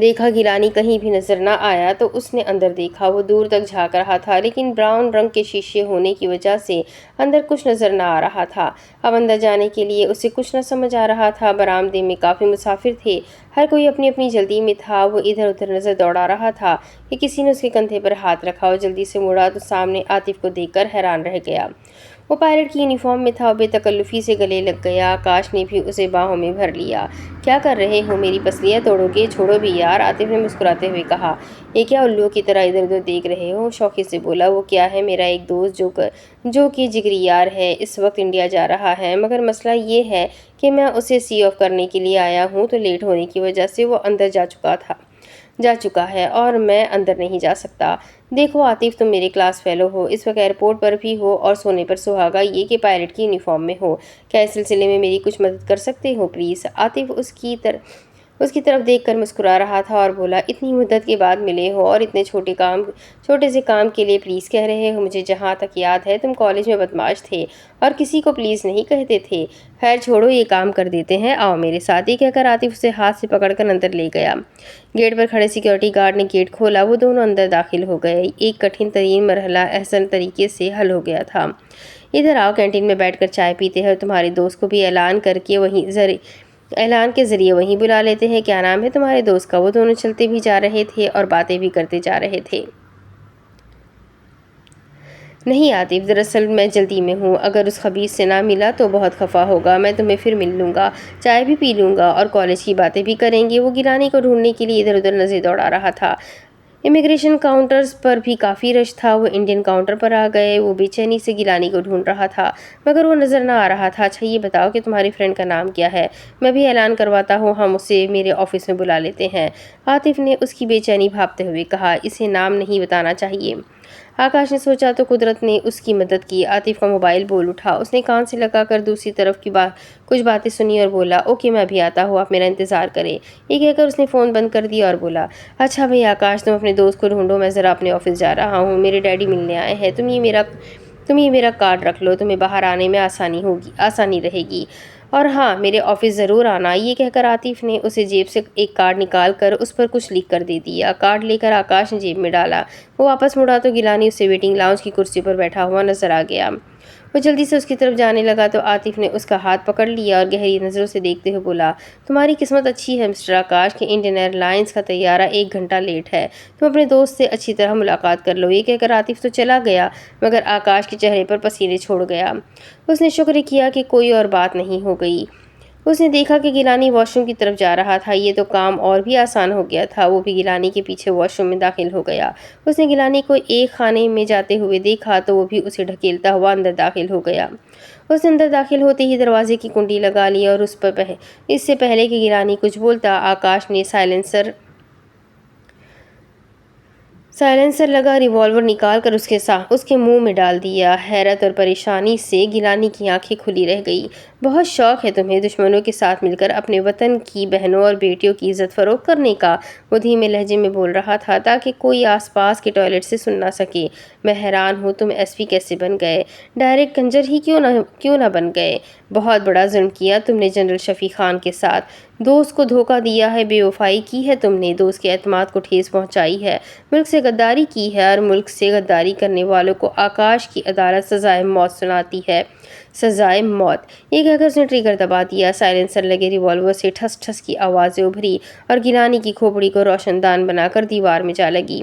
دیکھا، گیلانی کہیں بھی نظر نہ آیا۔ تو اس نے اندر دیکھا، وہ دور تک جھانک رہا تھا لیکن براؤن رنگ کے شیشے ہونے کی وجہ سے اندر کچھ نظر نہ آ رہا تھا۔ اب اندر جانے کے لیے اسے کچھ نہ سمجھ آ رہا تھا۔ برآمدے میں کافی مسافر تھے، ہر کوئی اپنی اپنی جلدی میں تھا۔ وہ ادھر ادھر نظر دوڑا رہا تھا کہ کسی نے اس کے کندھے پر ہاتھ رکھا۔ وہ جلدی سے مڑا تو سامنے عاطف کو دیکھ کر حیران رہ گیا۔ وہ پائلٹ کی یونیفارم میں تھا اور بے تکلفی سے گلے لگ گیا۔ آکاش نے بھی اسے باہوں میں بھر لیا۔ کیا کر رہے ہو؟ میری پسلیاں توڑو گے؟ چھوڑو بھی یار، عاطف نے مسکراتے ہوئے کہا۔ یہ کیا الو کی طرح ادھر ادھر دیکھ رہے ہو؟ شوقی سے بولا۔ وہ کیا ہے، میرا ایک دوست جو کہ جگری یار ہے، اس وقت انڈیا جا رہا ہے، مگر مسئلہ یہ ہے کہ میں اسے سی آف کرنے کے لیے آیا ہوں تو لیٹ ہونے کی وجہ سے وہ اندر جا چکا ہے اور میں اندر نہیں جا سکتا۔ دیکھو عاطف، تم میرے کلاس فیلو ہو، اس وقت ایئرپورٹ پر بھی ہو اور سونے پر سہاگا یہ کہ پائلٹ کی یونیفارم میں ہو۔ کیا اس سلسلے میں میری کچھ مدد کر سکتے ہو پلیز؟ عاطف اس کی طرف دیکھ کر مسکرا رہا تھا اور بولا، اتنی مدت کے بعد ملے ہو اور اتنے چھوٹے سے کام کے لیے پلیز کہہ رہے ہو؟ مجھے جہاں تک یاد ہے تم کالج میں بدمعاش تھے اور کسی کو پلیز نہیں کہتے تھے۔ خیر چھوڑو، یہ کام کر دیتے ہیں، آؤ میرے ساتھ۔ یہ کہہ کر عاطف اسے ہاتھ سے پکڑ کر اندر لے گیا۔ گیٹ پر کھڑے سیکورٹی گارڈ نے گیٹ کھولا۔ وہ دونوں اندر داخل ہو گئے۔ ایک کٹھن ترین مرحلہ احسن طریقے سے حل ہو گیا تھا۔ ادھر آؤ، کینٹین میں بیٹھ کر چائے پیتے ہیں اور تمہارے دوست کو بھی اعلان کے ذریعے وہیں بلا لیتے ہیں۔ کیا نام ہے تمہارے دوست کا؟ وہ دونوں چلتے بھی جا رہے تھے اور باتیں بھی کرتے جا رہے تھے۔ نہیں عاطف، دراصل میں جلدی میں ہوں، اگر اس خبیث سے نہ ملا تو بہت خفا ہوگا۔ میں تمہیں پھر مل لوں گا، چائے بھی پی لوں گا اور کالج کی باتیں بھی کریں گے۔ وہ گیلانی کو ڈھونڈنے کے لیے ادھر ادھر نظریں دوڑا رہا تھا۔ امیگریشن کاؤنٹرز پر بھی کافی رش تھا۔ وہ انڈین کاؤنٹر پر آ گئے۔ وہ بے چینی سے گیلانی کو ڈھونڈ رہا تھا مگر وہ نظر نہ آ رہا تھا۔ اچھا یہ بتاؤ کہ تمہاری فرینڈ کا نام کیا ہے؟ میں بھی اعلان کرواتا ہوں، ہم اسے میرے آفس میں بلا لیتے ہیں، عاطف نے اس کی بے چینی بھانپتے ہوئے کہا۔ اسے نام نہیں بتانا چاہیے۔ آکاش نے سوچا تو قدرت نے اس کی مدد کی۔ عاطف کا موبائل بول اٹھا۔ اس نے کان سے لگا کر دوسری طرف کی کچھ باتیں سنی اور بولا، اوکے میں بھی آتا ہوں، آپ میرا انتظار کریں۔ یہ کہہ کر اس نے فون بند کر دیا اور بولا، اچھا بھئی آکاش، تم اپنے دوست کو ڈھونڈو، میں ذرا اپنے آفس جا رہا ہوں، میرے ڈیڈی ملنے آئے ہیں۔ تم یہ میرا کارڈ رکھ لو، تمہیں باہر آنے میں آسانی رہے گی، اور ہاں میرے آفس ضرور آنا۔ یہ کہہ کر عاطف نے اسے جیب سے ایک کارڈ نکال کر اس پر کچھ لکھ کر دے دیا۔ کارڈ لے کر آکاش نے جیب میں ڈالا۔ وہ واپس مڑا تو گیلانی اسے ویٹنگ لاؤنج کی کرسی پر بیٹھا ہوا نظر آ گیا۔ وہ جلدی سے اس کی طرف جانے لگا تو عاطف نے اس کا ہاتھ پکڑ لیا اور گہری نظروں سے دیکھتے ہوئے بولا، تمہاری قسمت اچھی ہے مسٹر آکاش کہ انڈین ایئر لائنز کا طیارہ 1 گھنٹہ لیٹ ہے، تم اپنے دوست سے اچھی طرح ملاقات کر لو۔ یہ کہہ کر عاطف تو چلا گیا مگر آکاش کے چہرے پر پسینے چھوڑ گیا۔ اس نے شکر کیا کہ کوئی اور بات نہیں ہو گئی۔ اس نے دیکھا کہ گیلانی واش روم کی طرف جا رہا تھا۔ یہ تو کام اور بھی آسان ہو گیا تھا۔ وہ بھی گیلانی کے پیچھے واش روم میں داخل ہو گیا۔ اس نے گیلانی کو ایک خانے میں جاتے ہوئے دیکھا تو وہ بھی اسے ڈھکیلتا ہوا اندر داخل ہو گیا۔ اس نے اندر داخل ہوتے ہی دروازے کی کنڈی لگا لی اور اس سے پہلے کہ گیلانی کچھ بولتا، آکاش نے سائلنسر لگا ریوالور نکال کر اس کے منہ میں ڈال دیا۔ حیرت اور پریشانی سے گیلانی کی آنکھیں کھلی رہ گئی۔ بہت شوق ہے تمہیں دشمنوں کے ساتھ مل کر اپنے وطن کی بہنوں اور بیٹیوں کی عزت فروغ کرنے کا، وہ دھیمے لہجے میں بول رہا تھا تاکہ کوئی آس پاس کے ٹوائلٹ سے سن نہ سکے۔ میں حیران ہوں تم ایس پی کیسے بن گئے؟ ڈائریکٹ کنجر ہی کیوں نہ بن گئے؟ بہت بڑا ظلم کیا تم نے جنرل شفیق خان کے ساتھ، دوست کو دھوکہ دیا ہے، بے وفائی کی ہے تم نے، دوست کے اعتماد کو ٹھیس پہنچائی ہے، ملک سے غداری کی ہے اور ملک سے غداری کرنے والوں کو آکاش کی عدالت سزائے موت سناتی ہے، سزائے موت۔ یہ کہہ کر اس نے ٹریگر دبا دیا۔ سائلنسر لگے ریوالور سے ٹھس ٹھس کی آوازیں ابھری اور گیلانی کی کھوپڑی کو روشن دان بنا کر دیوار میں جا لگی۔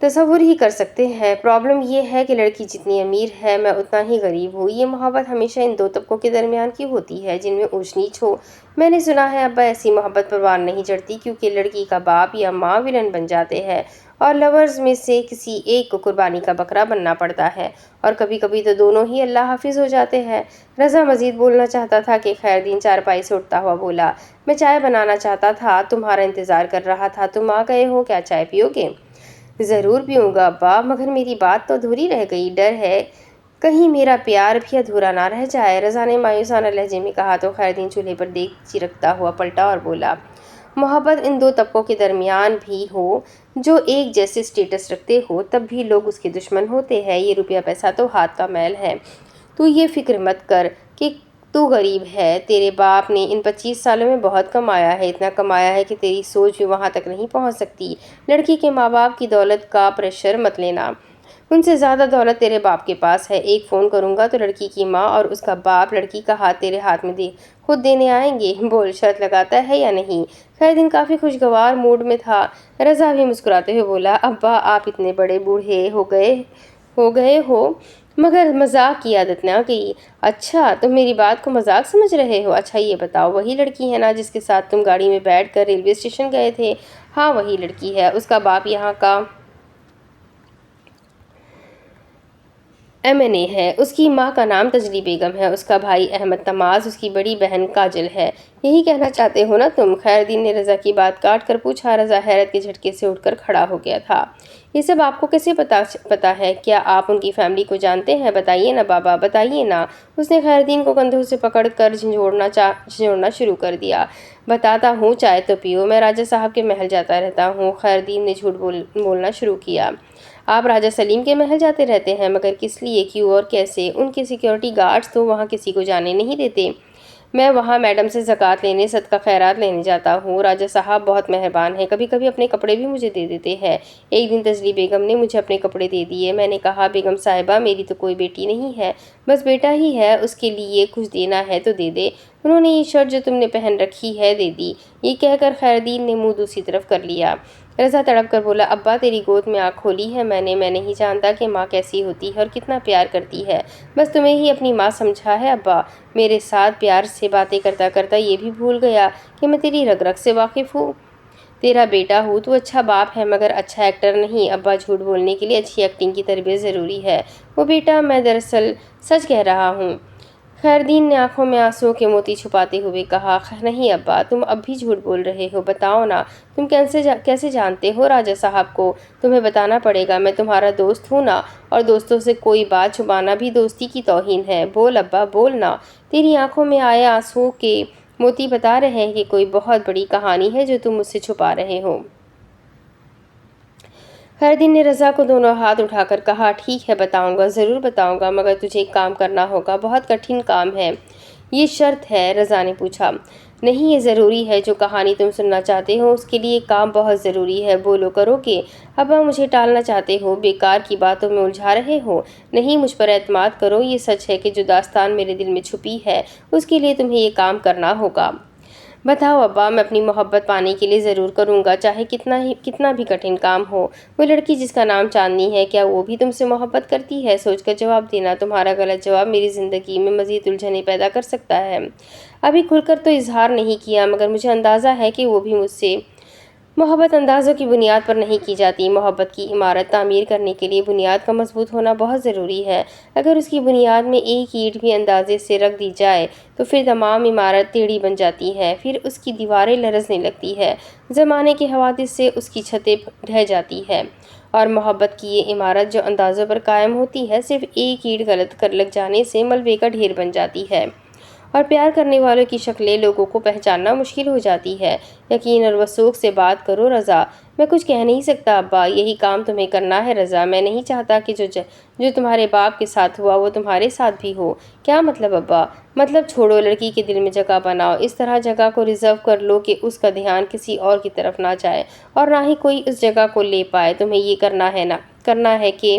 تصور ہی کر سکتے ہیں۔ پرابلم یہ ہے کہ لڑکی جتنی امیر ہے میں اتنا ہی غریب ہوں۔ یہ محبت ہمیشہ ان دو طبقوں کے درمیان کی ہوتی ہے جن میں اونچ نیچ ہو۔ میں نے سنا ہے ابا ایسی محبت پروان نہیں چڑھتی کیونکہ لڑکی کا باپ یا ماں ویلن بن جاتے ہیں اور لورز میں سے کسی ایک کو قربانی کا بکرا بننا پڑتا ہے، اور کبھی کبھی تو دونوں ہی اللہ حافظ ہو جاتے ہیں۔ رضا مزید بولنا چاہتا تھا کہ خیردین چارپائی سے اٹھتا ہوا بولا، میں چائے بنانا چاہتا تھا، تمہارا انتظار کر رہا تھا، تم آ گئے ہو، کیا چائے پیو گے؟ ضرور پیوں گا ابا، مگر میری بات تو ادھوری رہ گئی، ڈر ہے کہیں میرا پیار بھی ادھورا نہ رہ جائے، رضا نے مایوسانہ لہجے میں کہا تو خیردین چولہے پر دیگچی رکھتا ہوا پلٹا اور بولا، محبت ان دو طبقوں کے درمیان بھی ہو جو ایک جیسے سٹیٹس رکھتے ہو تب بھی لوگ اس کے دشمن ہوتے ہیں، یہ روپیہ پیسہ تو ہاتھ کا میل ہے، تو یہ فکر مت کر کہ تو غریب ہے، تیرے باپ نے ان 25 سالوں میں بہت کمایا ہے، اتنا کمایا ہے کہ تیری سوچ بھی وہاں تک نہیں پہنچ سکتی، لڑکی کے ماں باپ کی دولت کا پریشر مت لینا، ان سے زیادہ دولت تیرے باپ کے پاس ہے، ایک فون کروں گا تو لڑکی کی ماں اور اس کا باپ لڑکی کا ہاتھ تیرے ہاتھ میں خود دینے آئیں گے، بول شرط لگاتا ہے یا نہیں؟ خیردین کافی خوشگوار موڈ میں تھا، رضا بھی مسکراتے ہوئے بولا، ابا آپ اتنے بڑے بوڑھے ہو گئے ہو مگر مذاق کی عادت نہ گئی۔ اچھا تم میری بات کو مذاق سمجھ رہے ہو؟ اچھا یہ بتاؤ وہی لڑکی ہے نا جس کے ساتھ تم گاڑی میں بیٹھ کر ریلوے اسٹیشن گئے تھے؟ ہاں وہی لڑکی ہے، اس کا باپ یہاں کا MNA ہے، اس کی ماں کا نام تجلی بیگم ہے، اس کا بھائی احمد تماز، اس کی بڑی بہن کاجل ہے، یہی کہنا چاہتے ہو نا تم؟ خیردین نے رضا کی بات کاٹ کر پوچھا۔ رضا حیرت کے جھٹکے سے اٹھ کر کھڑا ہو گیا تھا۔ یہ سب آپ کو کیسے پتا ہے؟ کیا آپ ان کی فیملی کو جانتے ہیں؟ بتائیے نا بابا، بتائیے نا۔ اس نے خیردین کو کندھوں سے پکڑ کر جھنجھوڑنا شروع کر دیا۔ بتاتا ہوں، چائے تو پیو، میں راجہ صاحب کے محل جاتا رہتا ہوں۔ خیردین نے جھوٹ بولنا شروع کیا۔ آپ راجہ سلیم کے محل جاتے رہتے ہیں؟ مگر کس لیے، کیوں اور کیسے؟ ان کے سیکیورٹی گارڈز تو وہاں کسی کو جانے نہیں دیتے۔ میں وہاں میڈم سے زکوٰۃ لینے، صدقہ خیرات لینے جاتا ہوں۔ راجہ صاحب بہت مہربان ہیں، کبھی کبھی اپنے کپڑے بھی مجھے دے دیتے ہیں۔ ایک دن تجلی بیگم نے مجھے اپنے کپڑے دے دیے، میں نے کہا بیگم صاحبہ میری تو کوئی بیٹی نہیں ہے، بس بیٹا ہی ہے، اس کے لیے کچھ دینا ہے تو دے دے۔ انہوں نے یہ شرٹ جو تم نے پہن رکھی ہے دے دی۔ یہ کہہ کر خیردین نے منہ دوسری طرف کر لیا۔ رضا تڑپ کر بولا، ابا تیری گود میں آنکھ کھولی ہے میں نہیں جانتا کہ ماں کیسی ہوتی ہے اور کتنا پیار کرتی ہے، بس تمہیں ہی اپنی ماں سمجھا ہے ابا۔ میرے ساتھ پیار سے باتیں کرتا کرتا یہ بھی بھول گیا کہ میں تیری رگ رگ سے واقف ہوں، تیرا بیٹا ہوں، تو اچھا باپ ہے مگر اچھا ایکٹر نہیں۔ ابا جھوٹ بولنے کے لیے اچھی ایکٹنگ کی تربیت ضروری ہے۔ وہ بیٹا میں دراصل سچ کہہ رہا ہوں۔ خیردین نے آنکھوں میں آنسوؤں کے موتی چھپاتے ہوئے کہا، نہیں ابا تم اب بھی جھوٹ بول رہے ہو، بتاؤ نا تم کیسے جانتے ہو راجہ صاحب کو؟ تمہیں بتانا پڑے گا، میں تمہارا دوست ہوں نا، اور دوستوں سے کوئی بات چھپانا بھی دوستی کی توہین ہے۔ بول ابا بول نا، تیری آنکھوں میں آئے آنسوؤں کے موتی بتا رہے ہیں کہ کوئی بہت بڑی کہانی ہے جو تم مجھ سے چھپا رہے ہو۔ خیردین نے رضا کو دونوں ہاتھ اٹھا کر کہا، ٹھیک ہے بتاؤں گا، ضرور بتاؤں گا، مگر تجھے ایک کام کرنا ہوگا، بہت کٹھن کام ہے۔ یہ شرط ہے؟ رضا نے پوچھا۔ نہیں یہ ضروری ہے، جو کہانی تم سننا چاہتے ہو اس کے لیے کام بہت ضروری ہے، بولو کرو گے؟ ابا مجھے ٹالنا چاہتے ہو، بیکار کی باتوں میں الجھا رہے ہو؟ نہیں مجھ پر اعتماد کرو، یہ سچ ہے کہ جو داستان میرے دل میں چھپی ہے اس کے لیے تمہیں یہ کام کرنا ہوگا۔ بتاؤ ابا، میں اپنی محبت پانے کے لیے ضرور کروں گا، چاہے کتنا بھی کٹھن کام ہو۔ وہ لڑکی جس کا نام چاندنی ہے، کیا وہ بھی تم سے محبت کرتی ہے؟ سوچ کر جواب دینا، تمہارا غلط جواب میری زندگی میں مزید الجھنیں پیدا کر سکتا ہے۔ ابھی کھل کر تو اظہار نہیں کیا، مگر مجھے اندازہ ہے کہ وہ بھی مجھ سے۔ محبت اندازوں کی بنیاد پر نہیں کی جاتی، محبت کی عمارت تعمیر کرنے کے لیے بنیاد کا مضبوط ہونا بہت ضروری ہے۔ اگر اس کی بنیاد میں ایک اینٹ بھی اندازے سے رکھ دی جائے تو پھر تمام عمارت ٹیڑھی بن جاتی ہے، پھر اس کی دیواریں لرزنے لگتی ہے، زمانے کے حوادث سے اس کی چھتیں ڈھہ جاتی ہے، اور محبت کی یہ عمارت جو اندازوں پر قائم ہوتی ہے صرف ایک اینٹ غلط کر لگ جانے سے ملبے کا ڈھیر بن جاتی ہے، اور پیار کرنے والوں کی شکلیں لوگوں کو پہچاننا مشکل ہو جاتی ہے۔ یقین اور وثوق سے بات کرو رضا۔ میں کچھ کہہ نہیں سکتا ابا، یہی کام تمہیں کرنا ہے رضا، میں نہیں چاہتا کہ جو تمہارے باپ کے ساتھ ہوا وہ تمہارے ساتھ بھی ہو۔ کیا مطلب ابا؟ مطلب چھوڑو، لڑکی کے دل میں جگہ بناؤ، اس طرح جگہ کو ریزرو کر لو کہ اس کا دھیان کسی اور کی طرف نہ جائے اور نہ ہی کوئی اس جگہ کو لے پائے۔ تمہیں یہ کرنا ہے کہ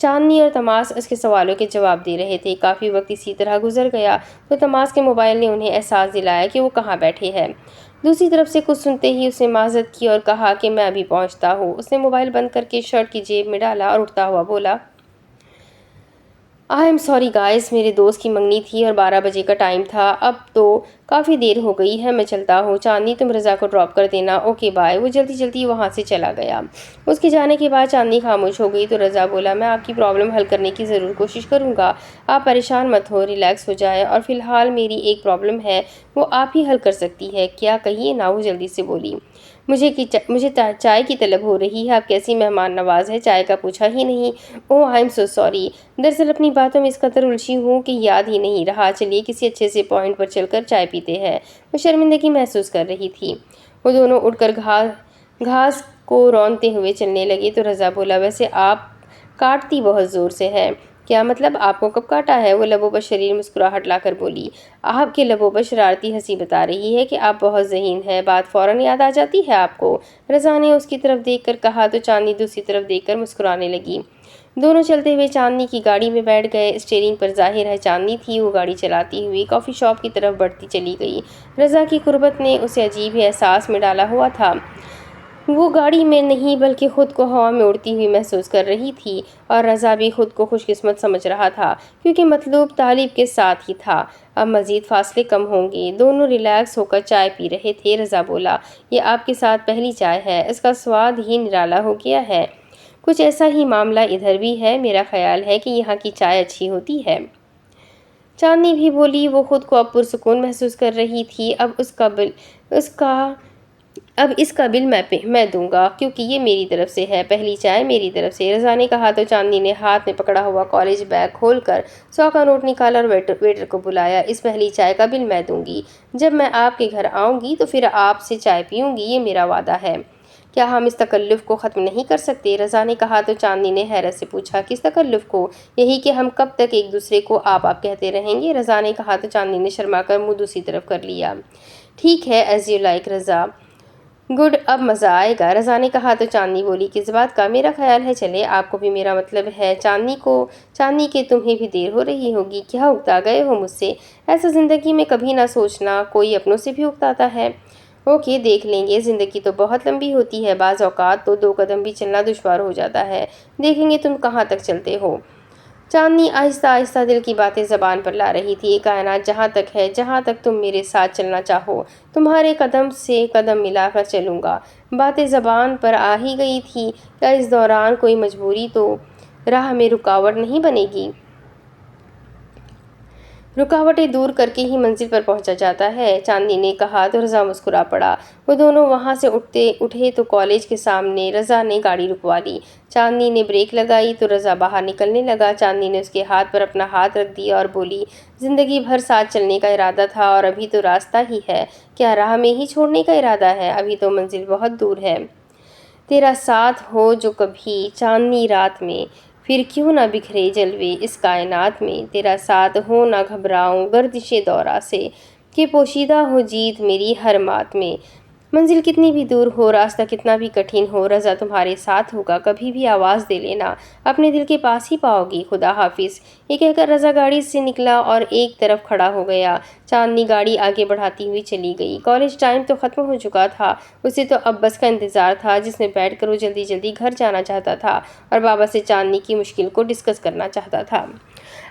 چاندنی اور تماس اس کے سوالوں کے جواب دے رہے تھے۔ کافی وقت اسی طرح گزر گیا تو تماس کے موبائل نے انہیں احساس دلایا کہ وہ کہاں بیٹھے ہیں۔ دوسری طرف سے کچھ سنتے ہی اس نے معذرت کی اور کہا کہ میں ابھی پہنچتا ہوں۔ اس نے موبائل بند کر کے شرٹ کی جیب میں ڈالا اور اٹھتا ہوا بولا، آئی ایم سوری گائز، میرے دوست کی منگنی تھی اور 12 بجے کا ٹائم تھا، اب تو کافی دیر ہو گئی ہے، میں چلتا ہوں۔ چاندنی تم رضا کو ڈراپ کر دینا، اوکے بائے۔ وہ جلدی جلدی وہاں سے چلا گیا۔ اس کے جانے کے بعد چاندنی خاموش ہو گئی تو رضا بولا، میں آپ کی پرابلم حل کرنے کی ضرور کوشش کروں گا، آپ پریشان مت ہو، ریلیکس ہو جائے، اور فی الحال میری ایک پرابلم ہے وہ آپ ہی حل کر سکتی ہے۔ کیا؟ کہیے نا، وہ جلدی سے بولی۔ مجھے چائے کی طلب ہو رہی ہے، آپ کیسی مہمان نواز ہے، چائے کا پوچھا ہی نہیں۔ اوہ آئی ایم سو سوری، دراصل اپنی باتوں میں اس قدر الجھی ہوں کہ یاد ہی نہیں رہا، چلیے کسی اچھے سے پوائنٹ پر چل کر چائے پیتے ہیں۔ وہ شرمندگی محسوس کر رہی تھی۔ وہ دونوں اٹھ کر گھاس کو رونتے ہوئے چلنے لگے تو رضا بولا، ویسے آپ کاٹتی بہت زور سے ہے۔ کیا مطلب؟ آپ کو کب کاٹا ہے؟ وہ لبوں پر شریر مسکراہٹ لا کر بولی۔ آپ کے لبوں پر شرارتی ہنسی بتا رہی ہے کہ آپ بہت ذہین ہیں، بات فوراً یاد آ جاتی ہے آپ کو، رضا نے اس کی طرف دیکھ کر کہا تو چاندنی دوسری طرف دیکھ کر مسکرانے لگی۔ دونوں چلتے ہوئے چاندنی کی گاڑی میں بیٹھ گئے۔ اسٹیئرنگ پر ظاہر ہے چاندنی تھی۔ وہ گاڑی چلاتی ہوئی کافی شاپ کی طرف بڑھتی چلی گئی۔ رضا کی قربت نے اسے عجیب ہی احساس میں ڈالا ہوا تھا۔ وہ گاڑی میں نہیں بلکہ خود کو ہوا میں اڑتی ہوئی محسوس کر رہی تھی، اور رضا بھی خود کو خوش قسمت سمجھ رہا تھا کیونکہ مطلوب طالب کے ساتھ ہی تھا۔ اب مزید فاصلے کم ہوں گے۔ دونوں ریلیکس ہو کر چائے پی رہے تھے۔ رضا بولا، یہ آپ کے ساتھ پہلی چائے ہے، اس کا سواد ہی نرالا ہو گیا ہے۔ کچھ ایسا ہی معاملہ ادھر بھی ہے، میرا خیال ہے کہ یہاں کی چائے اچھی ہوتی ہے۔ چاندنی بھی بولی۔ وہ خود کو اب پرسکون محسوس کر رہی تھی۔ اب اس کا بل میں دوں گا کیونکہ یہ میری طرف سے ہے، پہلی چائے میری طرف سے، رضا نے کہا تو چاندنی نے ہاتھ میں پکڑا ہوا کالج بیگ کھول کر 100 کا نوٹ نکالا اور ویٹر کو بلایا، اس پہلی چائے کا بل میں دوں گی۔ جب میں آپ کے گھر آؤں گی تو پھر آپ سے چائے پیوں گی، یہ میرا وعدہ ہے۔ کیا ہم اس تکلف کو ختم نہیں کر سکتے؟ رضا نے کہا تو چاندنی نے حیرت سے پوچھا، کس تکلف کو؟ یہی کہ ہم کب تک ایک دوسرے کو آپ کہتے رہیں گے؟ رضا نے کہا تو چاندنی نے شرما کر منہ دوسری طرف کر لیا۔ ٹھیک ہے، as you like Raza. Good, اب مزہ آئے گا، رضا نے کہا تو چاندنی بولی، کس بات کا؟ میرا خیال ہے چلے، آپ کو بھی میرا مطلب ہے چاندنی کہ تمہیں بھی دیر ہو رہی ہوگی، کیا اکتا گئے ہو مجھ سے؟ ایسا زندگی میں کبھی نہ سوچنا، کوئی اپنوں سے بھی اکتاتا ہے۔ اوکے، دیکھ لیں گے، زندگی تو بہت لمبی ہوتی ہے، بعض اوقات تو 2 قدم بھی چلنا دشوار ہو جاتا ہے، دیکھیں گے تم کہاں تک چلتے ہو۔ چاندنی آہستہ آہستہ دل کی باتیں زبان پر لا رہی تھی۔ یہ کائنات جہاں تک ہے، جہاں تک تم میرے ساتھ چلنا چاہو، تمہارے قدم سے قدم ملا کر چلوں گا۔ باتیں زبان پر آ ہی گئی تھی، کیا اس دوران کوئی مجبوری تو راہ میں رکاوٹ نہیں بنے گی؟ رکاوٹیں دور کر کے ہی منزل پر پہنچا جاتا ہے، چاندنی نے کہا تو رضا مسکرا پڑا۔ وہ دونوں وہاں سے اٹھے تو کالج کے سامنے رضا نے گاڑی رکوا لی۔ چاندنی نے بریک لگائی تو رضا باہر نکلنے لگا۔ چاندنی نے اس کے ہاتھ پر اپنا ہاتھ رکھ دیا اور بولی، زندگی بھر ساتھ چلنے کا ارادہ تھا اور ابھی تو راستہ ہی ہے، کیا راہ میں ہی چھوڑنے کا ارادہ ہے؟ ابھی تو منزل بہت دور ہے۔ تیرا ساتھ ہو جو کبھی چاندنی رات میں، پھر کیوں نہ بکھرے جلوے اس کائنات میں، تیرا ساتھ ہو نہ گھبراؤں گردش دورہ سے، کہ پوشیدہ ہو جیت میری ہر مات میں۔ منزل کتنی بھی دور ہو، راستہ کتنا بھی کٹھن ہو، رضا تمہارے ساتھ ہوگا، کبھی بھی آواز دے لینا، اپنے دل کے پاس ہی پاؤ گی، خدا حافظ۔ یہ کہہ کر رضا گاڑی سے نکلا اور ایک طرف کھڑا ہو گیا۔ چاندنی گاڑی آگے بڑھاتی ہوئی چلی گئی۔ کالج ٹائم تو ختم ہو چکا تھا، اسے تو اب بس کا انتظار تھا جس میں بیٹھ کر وہ جلدی جلدی گھر جانا چاہتا تھا اور بابا سے چاندنی کی مشکل کو ڈسکس کرنا چاہتا تھا۔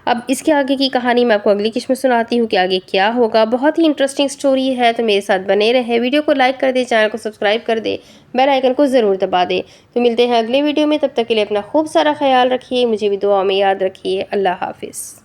اب اس کے آگے کی کہانی میں آپ کو اگلی قسط میں سناتی ہوں کہ آگے کیا ہوگا۔ بہت ہی انٹرسٹنگ سٹوری ہے، تو میرے ساتھ بنے رہے، ویڈیو کو لائک کر دے، چینل کو سبسکرائب کر دے، بیل آئیکن کو ضرور دبا دے۔ تو ملتے ہیں اگلے ویڈیو میں، تب تک کے لیے اپنا خوب سارا خیال رکھیے، مجھے بھی دعا میں یاد رکھیے۔ اللہ حافظ۔